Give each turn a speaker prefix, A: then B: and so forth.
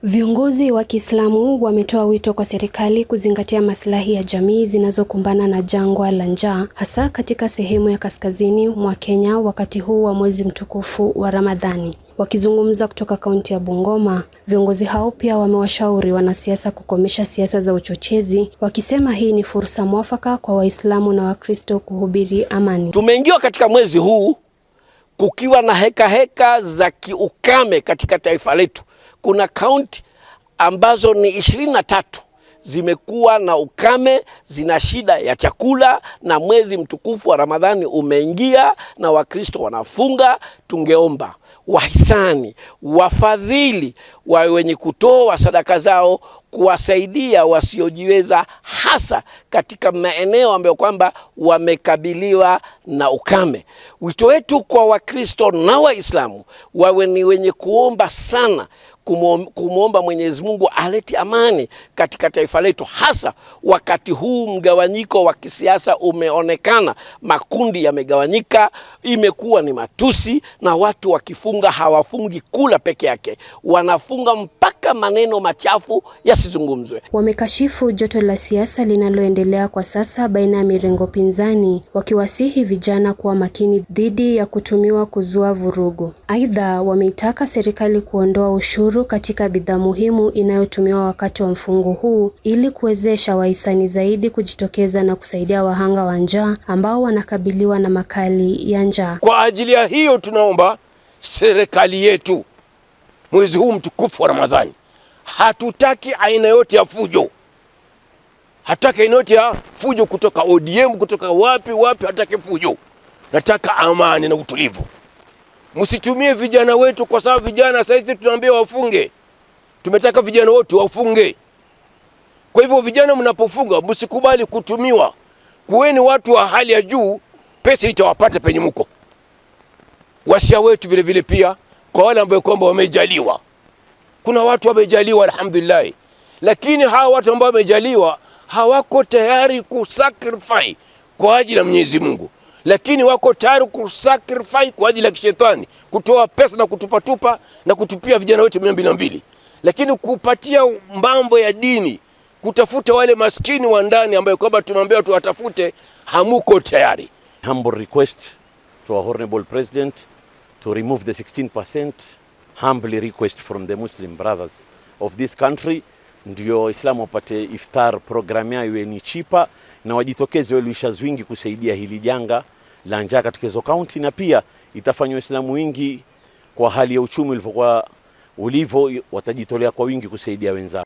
A: Viongozi wa Kiislamu wametoa wito kwa serikali kuzingatia maslahi ya jamii zinazokumbana na jangwa la njaa, hasa katika sehemu ya kaskazini mwa Kenya wakati huu wa mwezi mtukufu wa Ramadhani. Wakizungumza kutoka kaunti ya Bungoma, viongozi hao pia wamewashauri wanasiasa kukomesha siasa za uchochezi, wakisema hii ni fursa mwafaka kwa Waislamu na Wakristo kuhubiri amani.
B: Tumeingia katika mwezi huu kukiwa na heka za kiukame katika taifa letu. Kuna kaunti ambazo ni 23 zimekuwa na ukame, zina shida ya chakula, na mwezi mtukufu wa Ramadhani umeingia na Wakristo wanafunga. Tungeomba wahisani, wafadhili, wenye kutoa sadaka zao kuwasaidia wasiojiweza, hasa katika maeneo ambayo kwamba wamekabiliwa na ukame. Wito wetu kwa Wakristo na Waislamu wawe ni wenye kuomba sana, kumuomba Mwenyezi Mungu alete amani katika taifa letu, hasa wakati huu mgawanyiko wa kisiasa umeonekana. Makundi yamegawanyika, imekuwa ni matusi, na watu wakifunga hawafungi kula peke yake, wanafunga mpaka maneno machafu yasizungumzwe.
A: Wamekashifu joto la siasa linaloendelea kwa sasa baina ya mirengo pinzani, wakiwasihi vijana kuwa makini dhidi ya kutumiwa kuzua vurugu. Aidha, wameitaka serikali kuondoa ushuru katika bidhaa muhimu inayotumiwa wakati wa mfungo huu ili kuwezesha wahisani zaidi kujitokeza na kusaidia wahanga wa njaa ambao wanakabiliwa na makali ya njaa.
C: Kwa ajili ya hiyo tunaomba serikali yetu, mwezi huu mtukufu wa Ramadhani, hatutaki aina yote ya fujo. Hataki aina yote ya fujo kutoka ODM, kutoka wapi, hataki fujo. Nataka amani na utulivu. Msitumie vijana wetu, kwa sababu vijana sasa tunaambia wafunge. Tumetaka vijana wote wafunge. Kwa hivyo vijana mnapofunga, msikubali kutumiwa. Kuweni watu wa hali ya juu, pesa itawapata penye mko. Wasia wetu vile vile pia kwa wale ambao kwamba wamejaliwa. Kuna watu wamejaliwa alhamdulillah. Lakini hawa watu ambao wamejaliwa hawako tayari kusacrifice kwa ajili ya Mwenyezi Mungu. Lakini wako tayari kusacrifice kwa ajili ya kishetani, kutoa pesa na kutupatupa na kutupia vijana wote 200. Lakini kupatia mambo ya dini, kutafuta wale maskini wa ndani ambao kwamba tunaambia tuwatafute, hamuko tayari.
B: Humble request to our honorable president to remove the 16%. Humbly request from the Muslim brothers of this country, ndio Waislamu wapate iftar program yao iwe ni chipa, na wajitokeze walishazi wingi kusaidia hili janga la njaa katika hizo kaunti, na pia itafanywa Waislamu wingi kwa hali ya uchumi ulivyo watajitolea kwa wingi kusaidia wenzao.